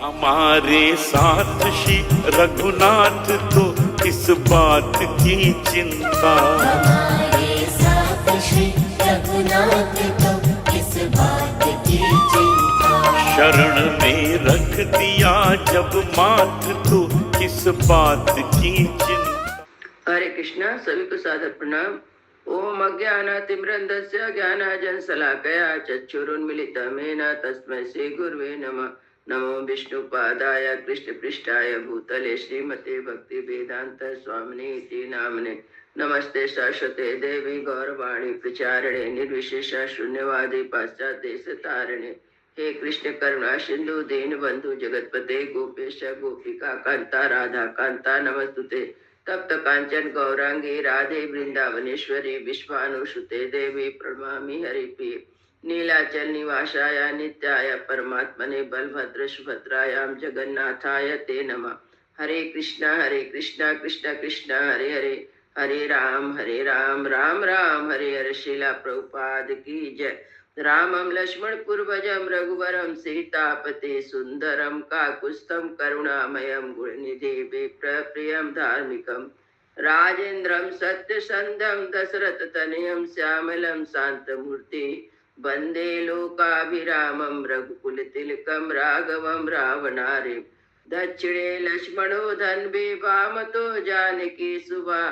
हमारे साथ श्री रघुनाथ तो किस बात की चिंता, हमारे साथ श्री रघुनाथ तो किस बात की चिंता। शरण में रख दिया जब माथ तो किस बात की चिंता। हरे कृष्णा। सभी को सादर प्रणाम। ओम अज्ञानातिमिरन्धस्य ज्ञानाञ्जनशलाकया चक्षुरुन्मीलितं येन तस्मै श्री गुरुवे नमः। नमो विष्णुपादाय कृष्णपृष्ठाय भूतले श्रीमते भक्ति वेदांत स्वामिने इति नामने। नमस्ते सरस्वते देवी गौरवाणी प्रचारिणे निर्विशेष शून्यवादी पाश्चात्य तारिणे। हे कृष्ण करुणा सिंधु दीनबंधु जगतपते गोपेश गोपिका कांता राधा कांता नमस्तुते। तप्त कांचन गौरांगी राधे वृंदावनेश्वरी विश्वानुसुते देवी प्रणमामि हरिप्रिये। नीलाचल निवासाय नित्याय परमात्मने बलभद्र सुभद्रायां जगन्नाथाय ते नमः। हरे कृष्णा कृष्ण कृष्ण हरे हरे, हरे राम राम राम हरे हरे। श्रीला प्रभुपाद की जय। रामं लक्ष्मण पूर्वजं रघुवरं सीतापते सुंदरम काकुत्स्थं करुणामयं गुणनिधि विप्रप्रियं धार्मिकं राजेन्द्रं सत्यसंधं दशरथ तनयं श्यामलं शांतमूर्ति वंदे लोकाभिरामं रघुकुल तिलकं राघवं रावणारिं। दक्षिणे लक्ष्मणो धन्वे वामतो जानकी सुभा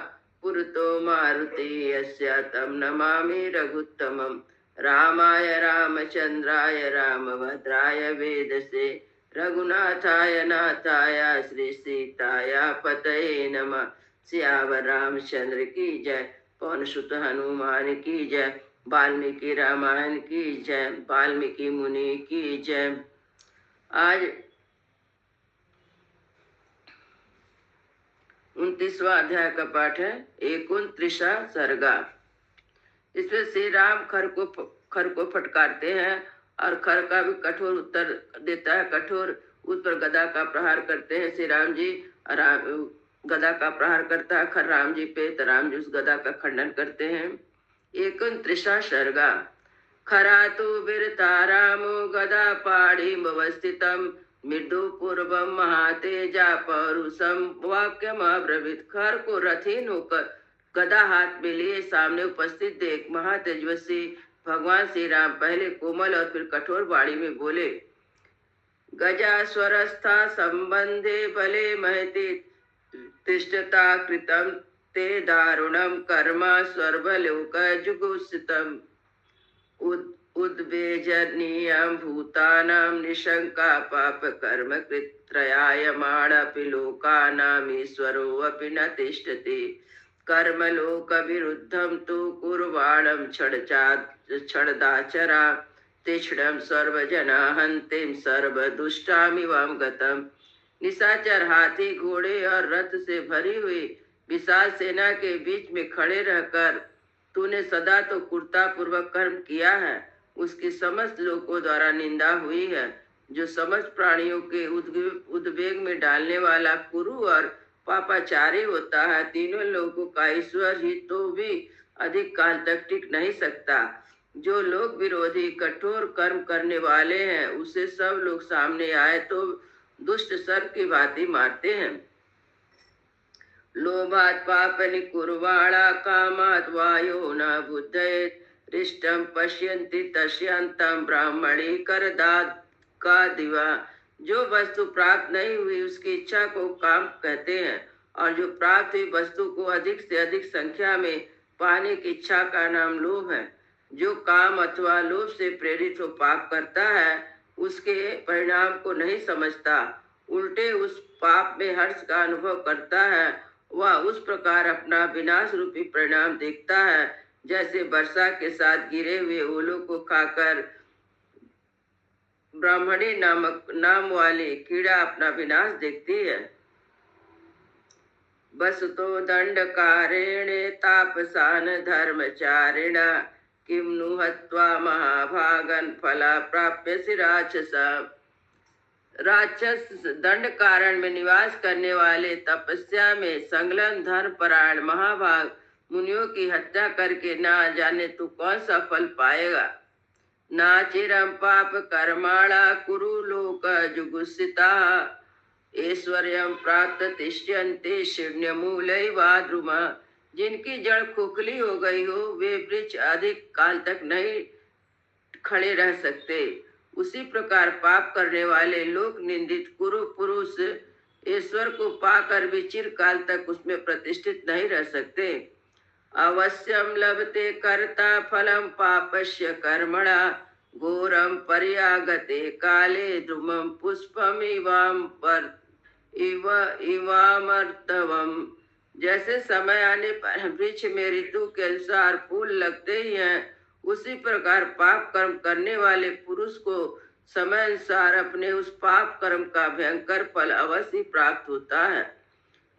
पुरतो मारुति यस्य तं नमामि रघुत्तमम्। रामाय रामचंद्राय रामभद्राय वेदसे रघुनाथाय नाथाय श्री सीताय पतये नमः। सियावर रामचंद्र की जय, पवन सुत हनुमान की जय, वाल्मीकि रामायण की जय, वाल्मीकि मुनि की जय। आज 29वां अध्याय का पाठ है 29वां सर्गा। इसमें श्री राम खर को फटकारते हैं और खर का भी कठोर उत्तर देता है। कठोर उस पर गदा का प्रहार करते हैं श्री राम जी। गदा का प्रहार करता है खर राम जी पे, तो राम जी उस गदा का खंडन करते हैं। 29वां सर्गा। खरा तो वीरता रामो गदा पाड़ी अवस्थितम मृदु पूर्वम महातेजा पौरुषम वाक्यम अब्रवीत। खर को रथीन होकर गदा हाथ में लिए सामने उपस्थित देख महातेजस्वी भगवान श्री राम पहले कोमल और फिर कठोर वाणी में बोले। गजा स्वरस्था संबंधे बले महति तिष्ठता कृतम ते दारुणम कर्मा स्वर्भलोक जुगुप्सितम उद्वेजनीयं भूतानां निशंका पाप कर्म कृत्रयायमाणपि लोकानां ईश्वरोऽपि न तिष्ठति। कर्मलोक विरुद्धं तु कुर्वाणं क्षणदाचरा तीक्ष्णं सर्वजना हन्तिं सर्वदुष्टामिवां गतम्। निशाचर हाथी घोड़े और रथ से भरी हुई विशाल सेना के बीच में खड़े रहकर तूने सदा तो क्रूरता पूर्वक कर्म किया है, उसकी समस्त लोगों द्वारा निंदा हुई है। जो समस्त प्राणियों के उद्वेग में डालने वाला कुरु और पापाचारी होता है, तीनों लोगों का ईश्वर ही तो भी अधिक काल तक टिक नहीं सकता। जो लोग विरोधी कठोर कर्म करने वाले हैं, उसे सब लोग सामने आए तो दुष्ट सर्प की भांति मारते हैं। लोभात् पापनि कुर्वाणा कामात् वायो न बुद्धयेत्। रिष्टं पश्यन्ति तस्यन्तं ब्राह्मणी करदात् का दिवा। जो वस्तु प्राप्त नहीं हुई उसकी इच्छा को काम कहते हैं, और जो प्राप्त हुई वस्तु को अधिक से अधिक संख्या में पाने की इच्छा का नाम लोभ है। जो काम अथवा लोभ से प्रेरित हो पाप करता है, उसके परिणाम को नहीं समझता, उल्टे उस पाप में हर्ष का अनुभव करता है। वह उस प्रकार अपना विनाश रूपी परिणाम देखता है, जैसे वर्षा के साथ गिरे हुए ओलों को खाकर ब्राह्मणी नाम वाली कीड़ा अपना विनाश देखती है। वसुतो दंडकारेणे तापसान धर्मचारिण किम नु हत्वा महाभागन फला प्राप्यसि राक्षसा। राक्षस दंड कारण में निवास करने वाले तपस्या में संलग्न धर्मपरायण महाभाग मुनियों की हत्या करके ना जाने तू कौन सा फल पाएगा। नाचिरं पाप कर्माणा कुरु लोक जुगुप्सिता ऐश्वर्यं प्राप्त तिष्ठन्ते शून्यमूलैवाद्रुमा। जिनकी जड़ खोखली हो गई हो वे वृक्ष अधिक काल तक नहीं खड़े रह सकते। उसी प्रकार पाप करने वाले लोग निंदित कुरु पुरुष ईश्वर को पाकर भी चिरकाल तक उसमें प्रतिष्ठित नहीं रह सकते। अवश्यम लभते कर्ता फलम पापस्य कर्मणा घोरम पर्यागते काले ध्रुमं पुष्पम इवामर्तवम। जैसे समय आने पर वृक्ष में ऋतु के अनुसार फूल लगते ही हैं, उसी प्रकार पाप कर्म करने वाले पुरुष को समय अनुसार अपने उस पाप कर्म का भयंकर फल अवश्य प्राप्त होता है।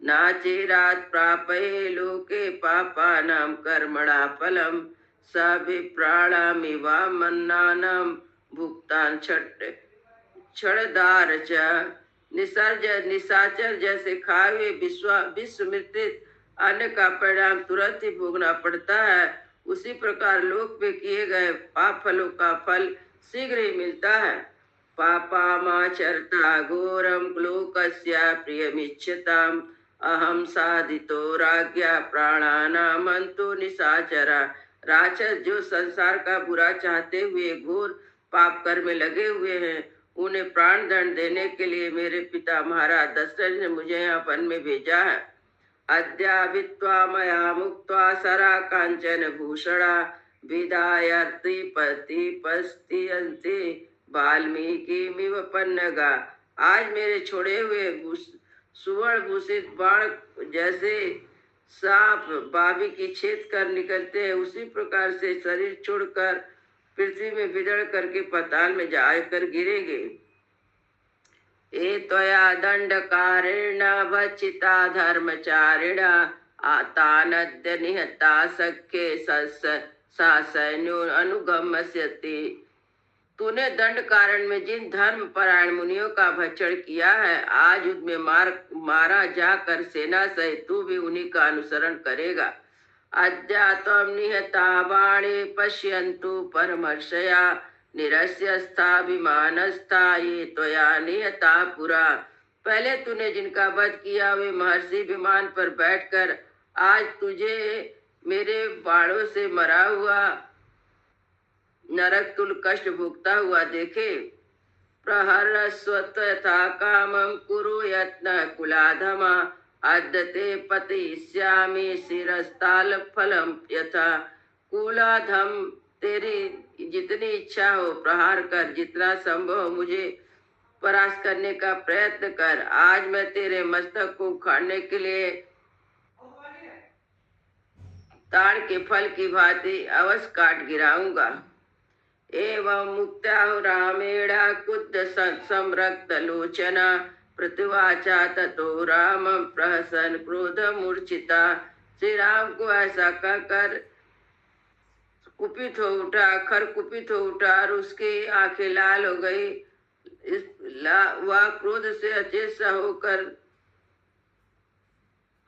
नाचिरात् प्रापये लोके पापानां कर्मणा फलम सविप्राणामिवामन्नानां भुक्तान क्षणदार च। निशाचर जैसे खाए हुए विस्मृतित अन्न का परिणाम तुरंत ही भोगना पड़ता है, उसी प्रकार लोक में किए गए पाप फलों का फल शीघ्र ही मिलता है। पापामाचरता घोरम लोकस्य प्रियमिच्छताम् अहम साधितो राज्ञा प्राणानामंतो निशाचरा। राक्षस जो संसार का बुरा चाहते हुए घोर पाप कर्म में लगे हुए हैं, उन्हें प्राण दंड देने के लिए मेरे पिता महाराज दशरथ ने मुझे यहाँ वन में भेजा है। अद्याभित्वा मया मुक्त्वा सरा कांचन भूषणा विदायर्ति पति पस्तियन्ते वाल्मीकिमिव पन्नगा। आज मेरे छोड़े हुए सुवर्ण भूषित बाण जैसे सांप बाबी की छेद कर निकलते हैं, उसी प्रकार से शरीर छोड़कर पृथ्वी में बिदड़ करके पाताल में जाकर गिरेंगे। ए त्वया दंडकारेण भक्षिता धर्मचारिणा आतानद्य निहता सख्ये सासैन्यो अनुगम्यस्यति। तूने दंड कारण में जिन धर्म परायण मुनियों का भक्षण किया है, आज उनमें मारा जाकर सेना सहित तू भी उन्हीं का अनुसरण करेगा। अद्यात्वं निहता बाणे पश्यन्तु परमर्षया निरस्यस्थाभिमानस्था ये त्वया निहता पुरा। पहले तूने जिनका वध किया वे महर्षि विमान पर बैठकर आज तुझे मेरे बाणों से मरा हुआ नरक तुल कष्ट भोगता हुआ देखे। प्रहरस्व यथा कामं कुरु यत्न कुलाधमा अद्यते पतिष्यामि शिरस्ताल फलम यथा। कुलाधम तेरी जितनी इच्छा हो प्रहार कर, जितना संभव हो मुझे परास्त करने का प्रयत्न कर। आज मैं तेरे मस्तक को उखाड़ने के लिए ताड़ के फल की भांति अवश्य काट गिराऊंगा। एवं मुक्ता रामेण कुद्ध संरक्त लोचना प्रतिवाचा ततो राम प्रहसन क्रोध मूर्छिता। श्री राम को ऐसा कहकर कुपित हो उठा, खर कुपित हो उठा और उसकी आंखें लाल हो गई। वह क्रोध से अचेत सा होकर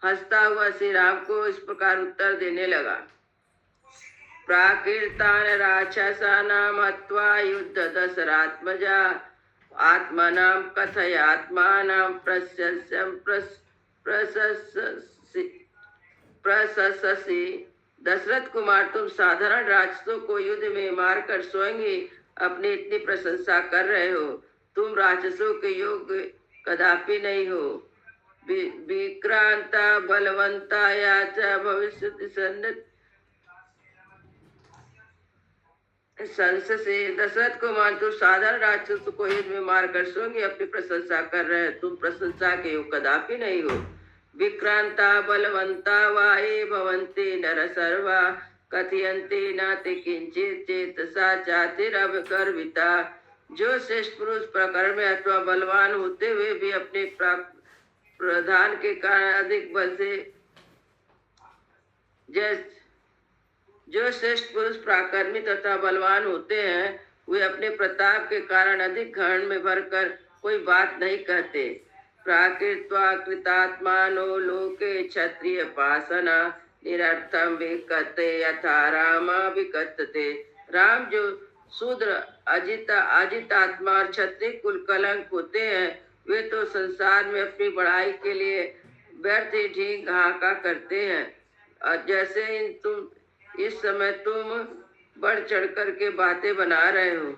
हंसता हुआ श्री राम को इस प्रकार उत्तर देने लगा। प्राकीर्तान राक्षसानां हत्वा युद्ध दशरात्मजा आत्मनां कथयात्मानां प्रशंससि। दशरथ कुमार, तुम साधारण राक्षसों को युद्ध में मारकर स्वयं ही अपनी इतनी प्रशंसा कर रहे हो। तुम राक्षसों के योग्य कदापि नहीं हो। विक्रांता बलवंता या च भविष्यति संस से। दशरथ कुमार, तुम साधारण राक्षसों को युद्ध में मारकर स्वयं ही अपनी प्रशंसा कर रहे हो। तुम प्रशंसा के योग्य कदापि नहीं हो। विक्रांता बलवंता वाये भवन्ति नर सर्वा कथयन्ति नाति किंचित चेतसा चातिरभिकर्विता। जो श्रेष्ठ पुरुष प्रकरण में अथवा बलवान होते हुए भी अपने प्रधान के कारण अधिक बल से जो श्रेष्ठ पुरुष पराक्रमी तथा बलवान होते हैं, वे अपने प्रताप के कारण अधिक घमंड में भरकर कोई बात नहीं कहते। प्राकृत्वा कृतात्मानो लोके क्षत्रिय पासना निरर्थम विकते यथा रामा विकतते। राम जो शूद्र अजित अजित आत्मा और क्षत्रिय कुल कलंक होते हैं। वे तो संसार में अपनी बढ़ाई के लिए व्यर्थ ही ढींग हाका करते हैं। और जैसे इस समय तुम बढ़ चढ़ कर के बातें बना रहे हो।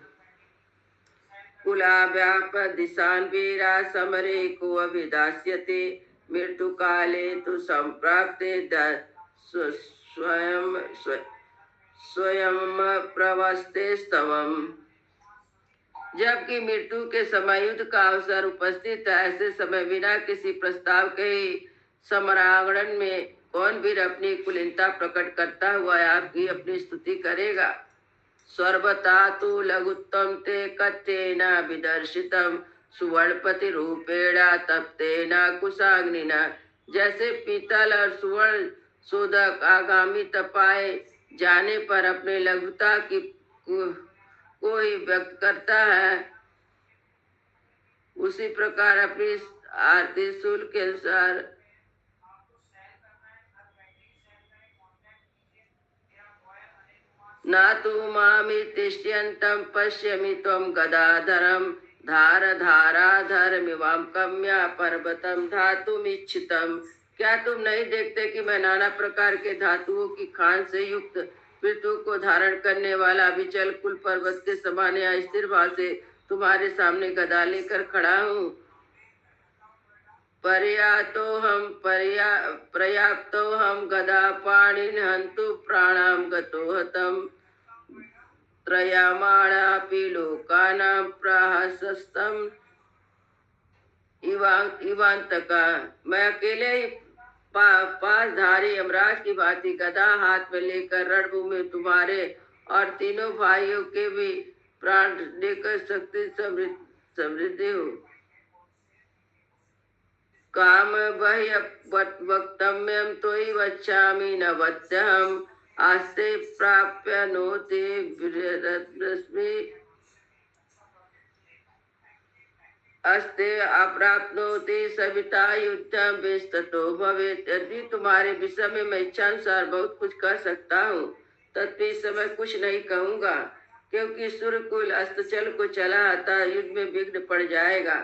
कुला व्याप दिशान वीरा समरे को अभिदास्यते मृत्यु काले तु संप्राप्ते स्वयं स्वयं प्रवस्ते स्तवम। जबकि मृत्यु के समय युद्ध का अवसर उपस्थित है, ऐसे समय बिना किसी प्रस्ताव के ही समरांगण में कौन वीर अपनी कुलीनता प्रकट करता हुआ आपकी अपनी स्तुति करेगा। सर्वथा तु लघुत्तम ते कथ्येन विदर्शितम सुवर्णपति रूपेण तप्तेन कुशाग्निना। जैसे पीतल और सुवर्ण शोधक आगामी तपाए जाने पर अपने लघुता की को ही व्यक्त करता है, उसी प्रकार अपनी आरती शुल्क के अनुसार न तु मामि तिष्ठ्यन्तं पश्यमि त्वं गदाधरं धाराधरमिवां कम्या पर्वतं धातुमिच्छितम्। क्या तुम नहीं देखते कि मैं नाना प्रकार के धातुओं की खान से युक्त पृथ्वी को धारण करने वाला विचल कुल पर्वत के समान या स्थिर भाव से तुम्हारे सामने गदा लेकर खड़ा हूँ। पर्याप्तो हम गदा पाणिन हंतु प्राणाम गतो हतम त्रयमाणापि लोकानां प्रहसस्तम इवांतका। मैं अकेले ही पासधारी यमराज की भांति गदा हाथ में लेकर रणभूमि में तुम्हारे और तीनों भाइयों के भी प्राण लेकर शक्ति समृद्धि हो। काम बह्य वक्तव्यम तोयि वक्ष्यामि न वत्यहम् आस्ते प्राप्य नोति विरस्मि अस्ते अप्राप्नोति सविता युद्धम विस्ततो भवेत्। यदि तुम्हारे विषय में मैं इच्छानुसार बहुत कुछ कह सकता हूँ, तब इस समय कुछ नहीं कहूँगा, क्योंकि सूर्यकुल अस्ताचल को चला आता युद्ध में विघ्न पड़ जाएगा।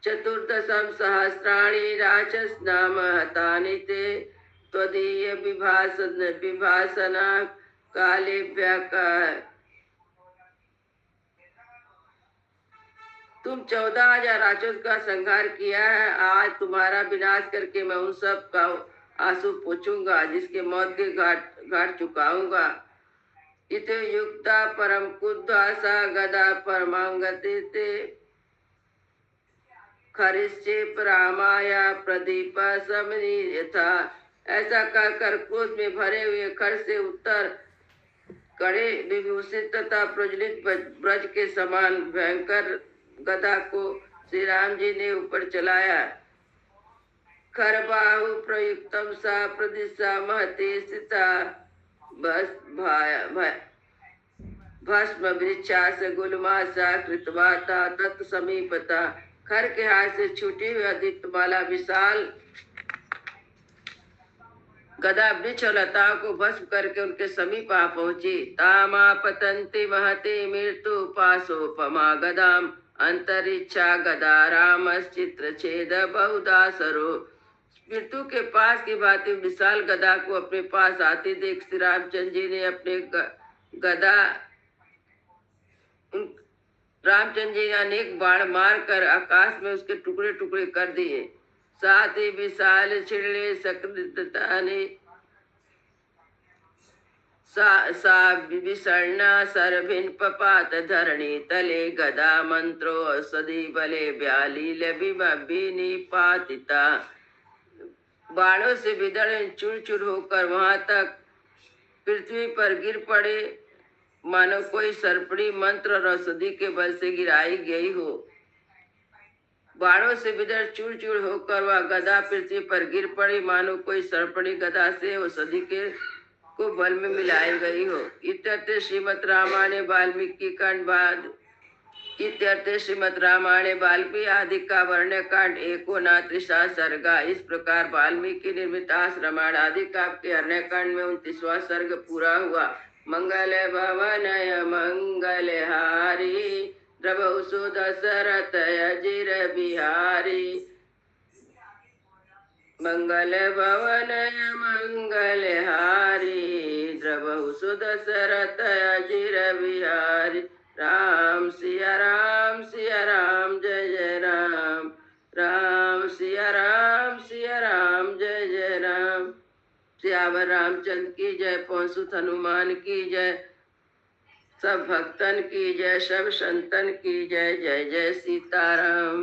चतुर्दशम सहस्राणि राक्षस नाम हतानि ते त्वदीय विभाषणा काले व्याका। तुम 14,000 राक्षस का संहार किया है। आज तुम्हारा विनाश करके मैं उन सब का आंसू पोंछूंगा, जिसके मौत के घाट चुकाऊंगा। इति युक्ता परम क्रुद्धा सा गदा परमांगते ते खरिष्ये रामाया प्रदीप समनी यथा। ऐसा कहकर क्रोध में भरे हुए खर से उत्तर कड़े विभूषित तथा प्रज्वलित ब्रज के समान भयंकर गदा को श्री राम जी ने ऊपर चलाया। खरबाहु प्रयुक्तम सा प्रदिशा महते स्थिता भस्म वृक्षास गुलमासा कृतवाता तत् समीपता। खर के हाथ से छूटी हुई आदित्यमाला विशाल गदा वृक्ष और लताओं को भस्म करके उनके समीप आ पहुंची। तामा पतंती महते मृत्यु पाशोपमा गदाम अंतरिक्षा गदा राम चित्र छेद बहुधा सरो। मृत्यु के पास की भांति विशाल गदा को अपने पास आते देख श्री रामचंद्र जी ने अपने गदा रामचंद्र जी ने अनेक बाण मार कर आकाश में उसके टुकड़े टुकड़े कर दिए। साथ ही विशाल छिड़ले सकृतता ने सा विसर्णा सरभिन पपात धरणी तले गदा मंत्रो औषधि बले ब्यालील निपातिता। बाणों से विदर्ण चूर चूर होकर वहां तक पृथ्वी पर गिर पड़े, मानो कोई सर्पणी मंत्र और औषधि के बल से गिराई गई हो। बाणों से विदर्ण चूर चूर होकर वह गदा पृथ्वी पर गिर पड़ी, मानो कोई सर्पणी गदा से औषधि के को बल में मिलाई गई हो। इत्यर्थे श्रीमद् रामायणे वाल्मीकि कांड बाद इत्यर्थे श्रीमद् रामायणे वाल्मीकि आदि का वर्ण कांड 1 सर्गा। इस प्रकार वाल्मीकि निर्मित रामायण आदि काव्य के अरण्य कांड में 29वां सर्ग पूरा हुआ। मंगल भवनय मंगलहारी द्रवहु सुदशरथ अजिर बिहारी मंगल भवनय मंगलहारी द्रवहु सुदशरथ अजिर बिहारी राम सिया राम जय जय राम राम सिया राम जय जय राम सियावर रामचंद्र की जय पवन सुत हनुमान की जय सब भक्तन की जय सब संतन की जय जय जय सीताराम।